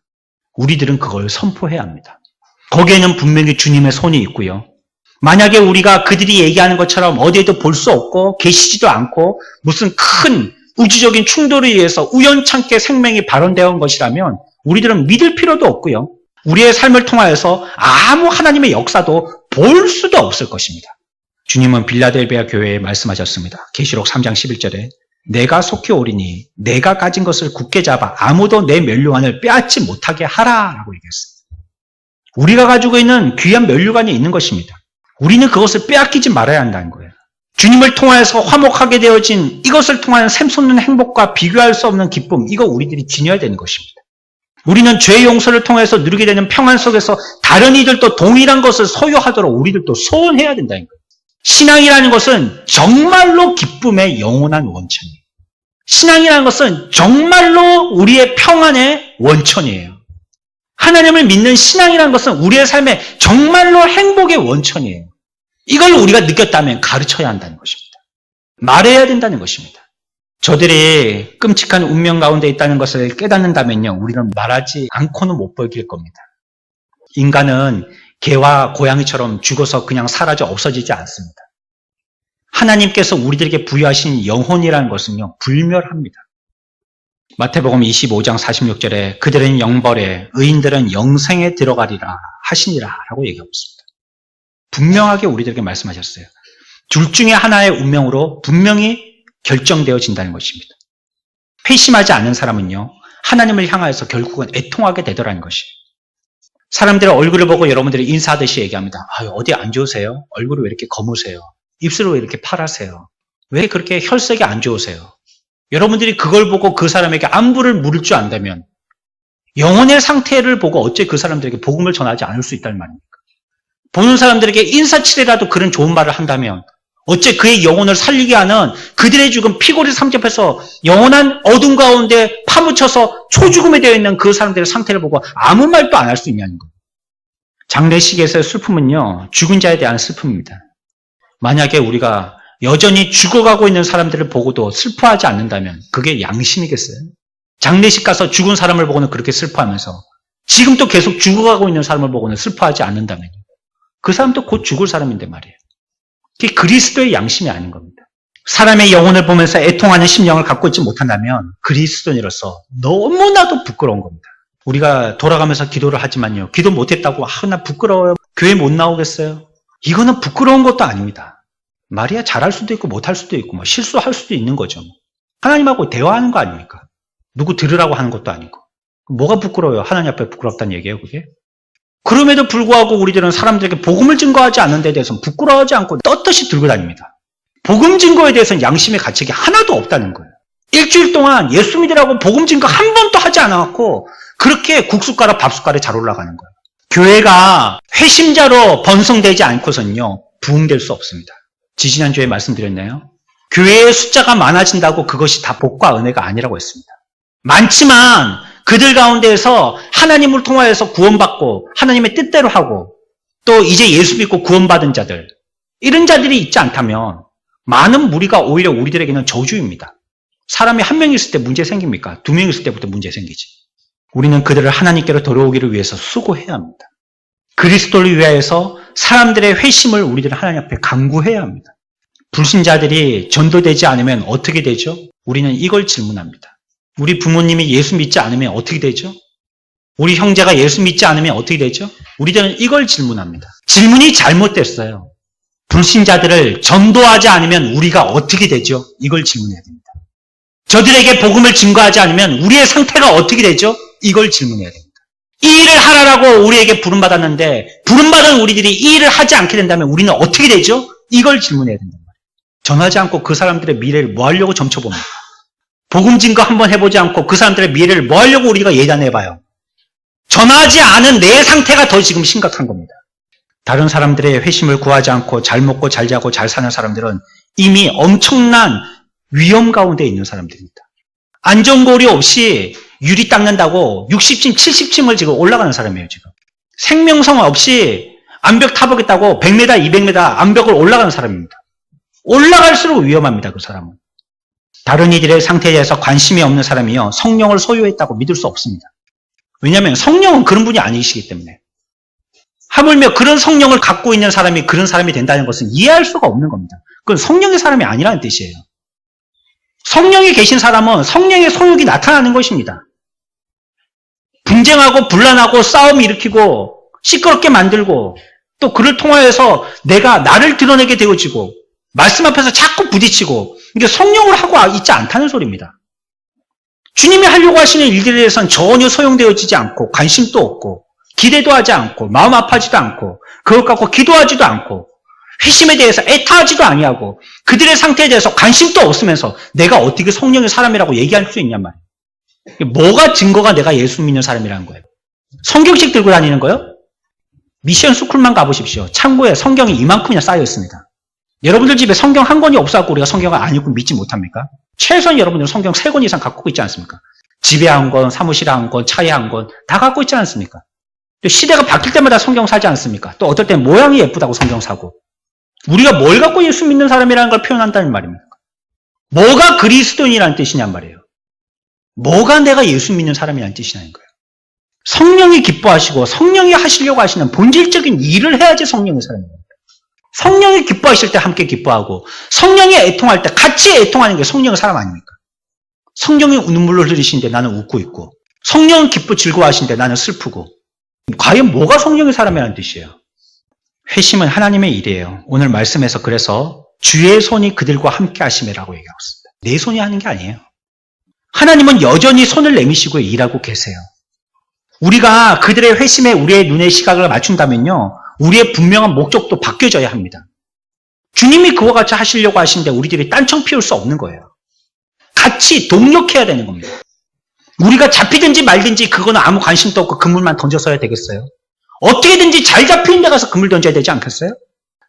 우리들은 그걸 선포해야 합니다. 거기에는 분명히 주님의 손이 있고요. 만약에 우리가 그들이 얘기하는 것처럼 어디에도 볼 수 없고 계시지도 않고 무슨 큰 우주적인 충돌에 의해서 우연찮게 생명이 발현되어 온 것이라면 우리들은 믿을 필요도 없고요. 우리의 삶을 통하여서 아무 하나님의 역사도 볼 수도 없을 것입니다. 주님은 빌라델비아 교회에 말씀하셨습니다. 계시록 3장 11절에 내가 속히 오리니 내가 가진 것을 굳게 잡아 아무도 내 면류관을 빼앗지 못하게 하라 라고 얘기했습니다. 우리가 가지고 있는 귀한 면류관이 있는 것입니다. 우리는 그것을 빼앗기지 말아야 한다는 거예요. 주님을 통하여서 화목하게 되어진 이것을 통한 샘솟는 행복과 비교할 수 없는 기쁨, 이거 우리들이 지녀야 되는 것입니다. 우리는 죄 용서를 통해서 누리게 되는 평안 속에서 다른 이들도 동일한 것을 소유하도록 우리들도 소원해야 된다는 거예요. 신앙이라는 것은 정말로 기쁨의 영원한 원천이에요. 신앙이라는 것은 정말로 우리의 평안의 원천이에요. 하나님을 믿는 신앙이라는 것은 우리의 삶에 정말로 행복의 원천이에요. 이걸 우리가 느꼈다면 가르쳐야 한다는 것입니다. 말해야 된다는 것입니다. 저들이 끔찍한 운명 가운데 있다는 것을 깨닫는다면요, 우리는 말하지 않고는 못 버길 겁니다. 인간은 개와 고양이처럼 죽어서 그냥 사라져 없어지지 않습니다. 하나님께서 우리들에게 부여하신 영혼이라는 것은요, 불멸합니다. 마태복음 25장 46절에 그들은 영벌에 의인들은 영생에 들어가리라 하시니라 라고 얘기하고 있습니다. 분명하게 우리들에게 말씀하셨어요. 둘 중에 하나의 운명으로 분명히 결정되어진다는 것입니다. 회심하지 않는 사람은요, 하나님을 향하여서 결국은 애통하게 되더라는 것이에요. 사람들의 얼굴을 보고 여러분들이 인사하듯이 얘기합니다. 어디 안 좋으세요? 얼굴이 왜 이렇게 검으세요? 입술을 왜 이렇게 파랗세요? 왜 그렇게 혈색이 안 좋으세요? 여러분들이 그걸 보고 그 사람에게 안부를 물을 줄 안다면 영혼의 상태를 보고 어째 그 사람들에게 복음을 전하지 않을 수 있다는 말입니까? 보는 사람들에게 인사치레라도 그런 좋은 말을 한다면 어째 그의 영혼을 살리게 하는 그들의 죽음 피골이 삼접해서 영원한 어둠 가운데 파묻혀서 초죽음에 되어 있는 그 사람들의 상태를 보고 아무 말도 안 할 수 있냐는 거예요. 장례식에서의 슬픔은요, 죽은 자에 대한 슬픔입니다. 만약에 우리가 여전히 죽어가고 있는 사람들을 보고도 슬퍼하지 않는다면 그게 양심이겠어요? 장례식 가서 죽은 사람을 보고는 그렇게 슬퍼하면서 지금 또 계속 죽어가고 있는 사람을 보고는 슬퍼하지 않는다면 그 사람도 곧 죽을 사람인데 말이에요. 그게 그리스도의 양심이 아닌 겁니다. 사람의 영혼을 보면서 애통하는 심령을 갖고 있지 못한다면 그리스도인으로서 너무나도 부끄러운 겁니다. 우리가 돌아가면서 기도를 하지만요, 기도 못했다고 나 부끄러워요, 교회 못 나오겠어요, 이거는 부끄러운 것도 아닙니다. 말이야 잘할 수도 있고 못할 수도 있고 실수할 수도 있는 거죠. 하나님하고 대화하는 거 아닙니까? 누구 들으라고 하는 것도 아니고. 뭐가 부끄러워요? 하나님 앞에 부끄럽다는 얘기예요, 그게? 그럼에도 불구하고 우리들은 사람들에게 복음을 증거하지 않는 데 대해서는 부끄러워하지 않고 떳떳이 들고 다닙니다. 복음 증거에 대해서는 양심의 가책이 하나도 없다는 거예요. 일주일 동안 예수 믿으라고 복음 증거 한 번도 하지 않았고 그렇게 국숫가락 밥숟가락에 잘 올라가는 거예요. 교회가 회심자로 번성되지 않고서는요, 부흥될 수 없습니다. 지지난주에 말씀드렸나요? 교회의 숫자가 많아진다고 그것이 다 복과 은혜가 아니라고 했습니다. 많지만 그들 가운데에서 하나님을 통하여서 구원받고 하나님의 뜻대로 하고 또 이제 예수 믿고 구원받은 자들, 이런 자들이 있지 않다면 많은 무리가 오히려 우리들에게는 저주입니다. 사람이 한 명 있을 때 문제 생깁니까? 두 명 있을 때부터 문제 생기지. 우리는 그들을 하나님께로 돌아오기를 위해서 수고해야 합니다. 그리스도를 위하여서 사람들의 회심을 우리들은 하나님 앞에 간구해야 합니다. 불신자들이 전도되지 않으면 어떻게 되죠? 우리는 이걸 질문합니다. 우리 부모님이 예수 믿지 않으면 어떻게 되죠? 우리 형제가 예수 믿지 않으면 어떻게 되죠? 우리들은 이걸 질문합니다. 질문이 잘못됐어요. 불신자들을 전도하지 않으면 우리가 어떻게 되죠? 이걸 질문해야 됩니다. 저들에게 복음을 증거하지 않으면 우리의 상태가 어떻게 되죠? 이걸 질문해야 됩니다. 이 일을 하라고 우리에게 부름받았는데 부름받은 우리들이 이 일을 하지 않게 된다면 우리는 어떻게 되죠? 이걸 질문해야 된단 말이에요. 전하지 않고 그 사람들의 미래를 뭐 하려고 점쳐봅니까? 복음 증거 한번 해보지 않고 그 사람들의 미래를 뭐 하려고 우리가 예단해봐요. 전하지 않은 내 상태가 더 지금 심각한 겁니다. 다른 사람들의 회심을 구하지 않고 잘 먹고 잘 자고 잘 사는 사람들은 이미 엄청난 위험 가운데 있는 사람들입니다. 안전고리 없이 유리 닦는다고 60층, 70층을 지금 올라가는 사람이에요, 지금. 생명성 없이 암벽 타보겠다고 100m, 200m 암벽을 올라가는 사람입니다. 올라갈수록 위험합니다, 그 사람은. 다른 이들의 상태에 대해서 관심이 없는 사람이요, 성령을 소유했다고 믿을 수 없습니다. 왜냐하면 성령은 그런 분이 아니시기 때문에. 하물며 그런 성령을 갖고 있는 사람이 그런 사람이 된다는 것은 이해할 수가 없는 겁니다. 그건 성령의 사람이 아니라는 뜻이에요. 성령이 계신 사람은 성령의 소욕이 나타나는 것입니다. 분쟁하고 분란하고 싸움 일으키고 시끄럽게 만들고 또 그를 통하여서 내가 나를 드러내게 되어지고 말씀 앞에서 자꾸 부딪히고 이게 성령을 하고 있지 않다는 소리입니다. 주님이 하려고 하시는 일들에 대해서는 전혀 소용되어지지 않고 관심도 없고 기대도 하지 않고 마음 아파하지도 않고 그것 갖고 기도하지도 않고 회심에 대해서 애타하지도 아니하고 그들의 상태에 대해서 관심도 없으면서 내가 어떻게 성령의 사람이라고 얘기할 수 있냔 말이에요. 뭐가 증거가 내가 예수 믿는 사람이라는 거예요? 성경책 들고 다니는 거요? 미션 스쿨만 가보십시오. 창고에 성경이 이만큼이나 쌓여 있습니다. 여러분들 집에 성경 한 권이 없어갖고 우리가 성경을 안 읽고 믿지 못합니까? 최소한 여러분들은 성경 3권 이상 갖고 있지 않습니까? 집에 한 권, 사무실에 한 권, 차에 한 권 다 갖고 있지 않습니까? 또 시대가 바뀔 때마다 성경 사지 않습니까? 또 어떨 땐 모양이 예쁘다고 성경 사고. 우리가 뭘 갖고 예수 믿는 사람이라는 걸 표현한다는 말입니다. 뭐가 그리스도인이라는 뜻이냔 말이에요. 뭐가 내가 예수 믿는 사람이라는 뜻이냐는 거예요. 성령이 기뻐하시고 성령이 하시려고 하시는 본질적인 일을 해야지 성령의 사람입니다. 성령이 기뻐하실 때 함께 기뻐하고 성령이 애통할 때 같이 애통하는 게 성령의 사람 아닙니까? 성령이 눈물을 흘리시는데 나는 웃고 있고 성령은 기쁘고 즐거워하시는데 나는 슬프고 과연 뭐가 성령의 사람이라는 뜻이에요? 회심은 하나님의 일이에요. 오늘 말씀에서 그래서 주의 손이 그들과 함께 하심이라고 얘기하고 있습니다. 내 손이 하는 게 아니에요. 하나님은 여전히 손을 내미시고 일하고 계세요. 우리가 그들의 회심에 우리의 눈의 시각을 맞춘다면요. 우리의 분명한 목적도 바뀌어져야 합니다. 주님이 그와 같이 하시려고 하시는데 우리들이 딴청 피울 수 없는 거예요. 같이 동력해야 되는 겁니다. 우리가 잡히든지 말든지 그거는 아무 관심도 없고 그물만 던져서야 되겠어요? 어떻게든지 잘 잡히는 데 가서 그물 던져야 되지 않겠어요?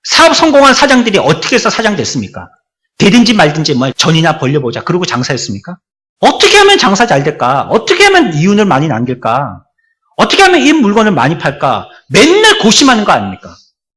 사업 성공한 사장들이 어떻게 해서 사장 됐습니까? 되든지 말든지 뭐 전이나 벌려보자 그러고 장사했습니까? 어떻게 하면 장사 잘 될까? 어떻게 하면 이윤을 많이 남길까? 어떻게 하면 이 물건을 많이 팔까? 맨날 고심하는 거 아닙니까?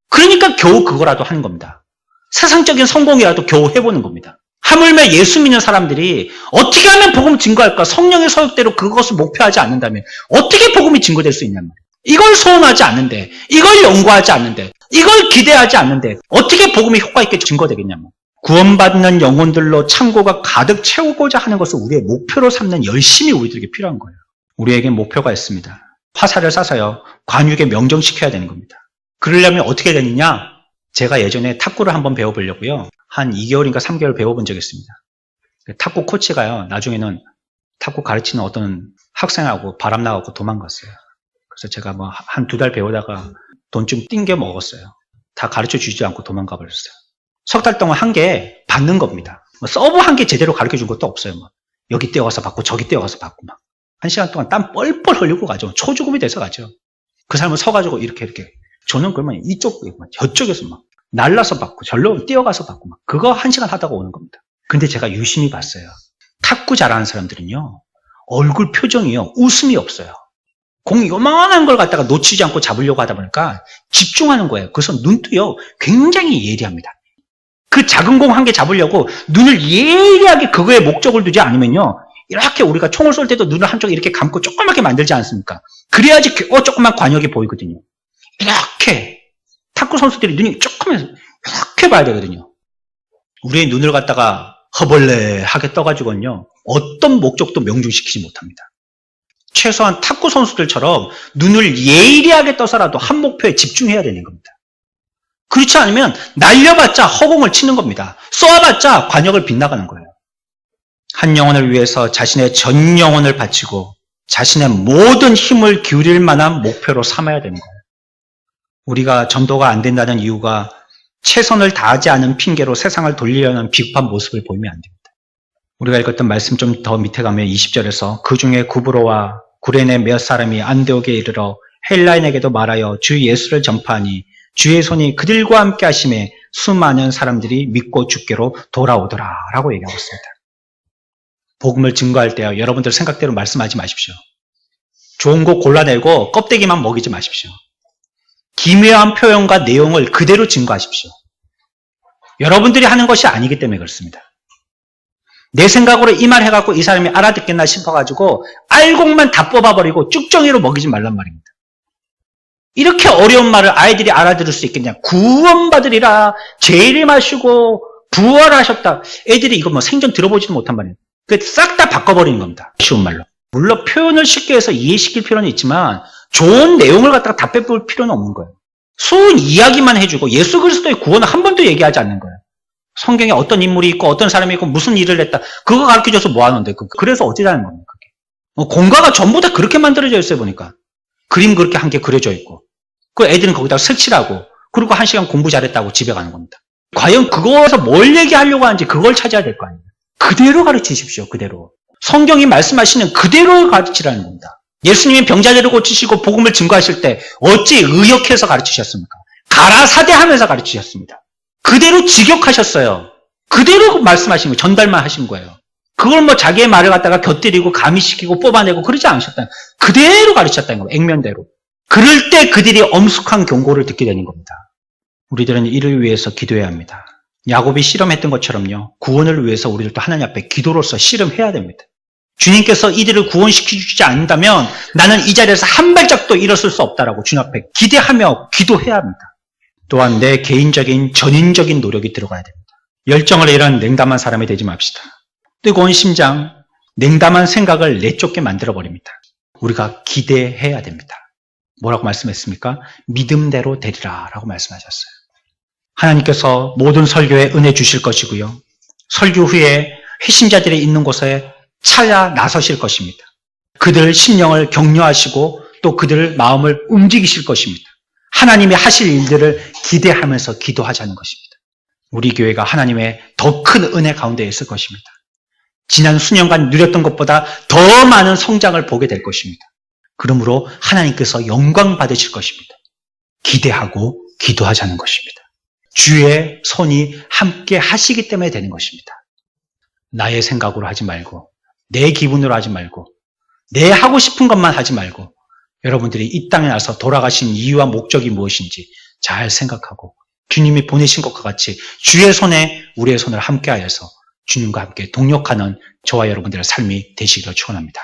그러니까 겨우 그거라도 하는 겁니다. 세상적인 성공이라도 겨우 해보는 겁니다. 하물며 예수 믿는 사람들이 어떻게 하면 복음을 증거할까? 성령의 소욕대로 그것을 목표하지 않는다면 어떻게 복음이 증거될 수 있냔 말이에요. 이걸 소원하지 않는데, 이걸 연구하지 않는데, 이걸 기대하지 않는데 어떻게 복음이 효과 있게 증거되겠냐면 구원받는 영혼들로 창고가 가득 채우고자 하는 것을 우리의 목표로 삼는 열심이 우리들에게 필요한 거예요. 우리에게 목표가 있습니다. 화살을 쏴서요. 관육에 명정시켜야 되는 겁니다. 그러려면 어떻게 되느냐? 제가 예전에 탁구를 한번 배워보려고요. 한 2개월인가 3개월 배워본 적이 있습니다. 탁구 코치가요. 나중에는 탁구 가르치는 어떤 학생하고 바람 나가고 도망갔어요. 그래서 제가 뭐 한 2달 배우다가 돈 좀 띵겨 먹었어요. 다 가르쳐 주지 않고 도망가 버렸어요. 석 달 동안 한 게 받는 겁니다. 뭐 서브 한 게 제대로 가르쳐 준 것도 없어요. 뭐 여기 뛰어가서 받고 저기 뛰어가서 받고 막. 1시간 동안 땀 뻘뻘 흘리고 가죠. 초죽음이 돼서 가죠. 그 사람은 서가지고 이렇게. 저는 그러면 이쪽, 저쪽에서 막 날라서 받고 절로 뛰어가서 받고 막. 그거 1시간 하다가 오는 겁니다. 근데 제가 유심히 봤어요. 탁구 잘하는 사람들은요. 얼굴 표정이요. 웃음이 없어요. 공 요만한 걸 갖다가 놓치지 않고 잡으려고 하다 보니까 집중하는 거예요. 그래서 눈도요. 굉장히 예리합니다. 그 작은 공 한 개 잡으려고 눈을 예리하게 그거에 목적을 두지 않으면요. 이렇게 우리가 총을 쏠 때도 눈을 한쪽에 이렇게 감고 조그맣게 만들지 않습니까? 그래야지 조금만 관역이 보이거든요. 이렇게 탁구 선수들이 눈이 조금해서 이렇게 봐야 되거든요. 우리의 눈을 갖다가 허벌레하게 떠가지고는요. 어떤 목적도 명중시키지 못합니다. 최소한 탁구 선수들처럼 눈을 예리하게 떠서라도 한 목표에 집중해야 되는 겁니다. 그렇지 않으면 날려봤자 허공을 치는 겁니다. 쏘아봤자 관역을 빗나가는 거예요. 한 영혼을 위해서 자신의 전 영혼을 바치고 자신의 모든 힘을 기울일 만한 목표로 삼아야 되는 거예요. 우리가 전도가 안 된다는 이유가 최선을 다하지 않은 핑계로 세상을 돌리려는 비겁한 모습을 보이면 안 됩니다. 우리가 읽었던 말씀 좀 더 밑에 가면 20절에서 그 중에 구브로와 구레네 몇 사람이 안디옥에 이르러 헬라인에게도 말하여 주 예수를 전파하니 주의 손이 그들과 함께 하심에 수많은 사람들이 믿고 주께로 돌아오더라 라고 얘기하고 있습니다. 복음을 증거할 때요. 여러분들 생각대로 말씀하지 마십시오. 좋은 거 골라내고 껍데기만 먹이지 마십시오. 기묘한 표현과 내용을 그대로 증거하십시오. 여러분들이 하는 것이 아니기 때문에 그렇습니다. 내 생각으로 이 말 해갖고 이 사람이 알아듣겠나 싶어가지고 알곡만 다 뽑아버리고 쭉정이로 먹이지 말란 말입니다. 이렇게 어려운 말을 아이들이 알아들을 수 있겠냐. 구원받으리라, 재림하시고 부활하셨다. 애들이 이거 뭐 생전 들어보지도 못한 말이에요. 싹 다 바꿔버리는 겁니다. 쉬운 말로. 물론 표현을 쉽게 해서 이해시킬 필요는 있지만 좋은 내용을 갖다가 다 빼볼 필요는 없는 거예요. 수은 이야기만 해주고 예수 그리스도의 구원을 한 번도 얘기하지 않는 거예요. 성경에 어떤 인물이 있고 어떤 사람이 있고 무슨 일을 했다. 그거 가르쳐줘서 뭐 하는데. 그래서 어찌라는 겁니까? 공과가 전부 다 그렇게 만들어져 있어요. 보니까. 그림 그렇게 한 개 그려져 있고. 그 애들은 거기다가 색칠하고 그리고 1시간 공부 잘했다고 집에 가는 겁니다. 과연 그거에서 뭘 얘기하려고 하는지 그걸 찾아야 될 거 아니에요. 그대로 가르치십시오. 그대로. 성경이 말씀하시는 그대로 가르치라는 겁니다. 예수님이 병자들을 고치시고 복음을 증거하실 때 어찌 의역해서 가르치셨습니까? 가라사대하면서 가르치셨습니다. 그대로 직역하셨어요. 그대로 말씀하신 거예요. 전달만 하신 거예요. 그걸 뭐 자기의 말을 갖다가 곁들이고 가미시키고 뽑아내고 그러지 않으셨다. 그대로 가르쳤다는 거예요. 액면대로. 그럴 때 그들이 엄숙한 경고를 듣게 되는 겁니다. 우리들은 이를 위해서 기도해야 합니다. 야곱이 씨름했던 것처럼요. 구원을 위해서 우리들도 하나님 앞에 기도로서 씨름해야 됩니다. 주님께서 이들을 구원시켜주지 않는다면 나는 이 자리에서 한 발짝도 일어설 수 없다라고 주님 앞에 기대하며 기도해야 합니다. 또한 내 개인적인 전인적인 노력이 들어가야 됩니다. 열정을 잃은 냉담한 사람이 되지 맙시다. 뜨거운 심장, 냉담한 생각을 내쫓게 만들어버립니다. 우리가 기대해야 됩니다. 뭐라고 말씀했습니까? 믿음대로 되리라 라고 말씀하셨어요. 하나님께서 모든 설교에 은혜 주실 것이고요. 설교 후에 회심자들이 있는 곳에 찾아 나서실 것입니다. 그들 심령을 격려하시고 또 그들 마음을 움직이실 것입니다. 하나님이 하실 일들을 기대하면서 기도하자는 것입니다. 우리 교회가 하나님의 더 큰 은혜 가운데 있을 것입니다. 지난 수년간 누렸던 것보다 더 많은 성장을 보게 될 것입니다. 그러므로 하나님께서 영광 받으실 것입니다. 기대하고 기도하자는 것입니다. 주의 손이 함께 하시기 때문에 되는 것입니다. 나의 생각으로 하지 말고 내 기분으로 하지 말고 내 하고 싶은 것만 하지 말고 여러분들이 이 땅에 와서 돌아가신 이유와 목적이 무엇인지 잘 생각하고 주님이 보내신 것과 같이 주의 손에 우리의 손을 함께 하여서 주님과 함께 동역하는 저와 여러분들의 삶이 되시기를 축원합니다.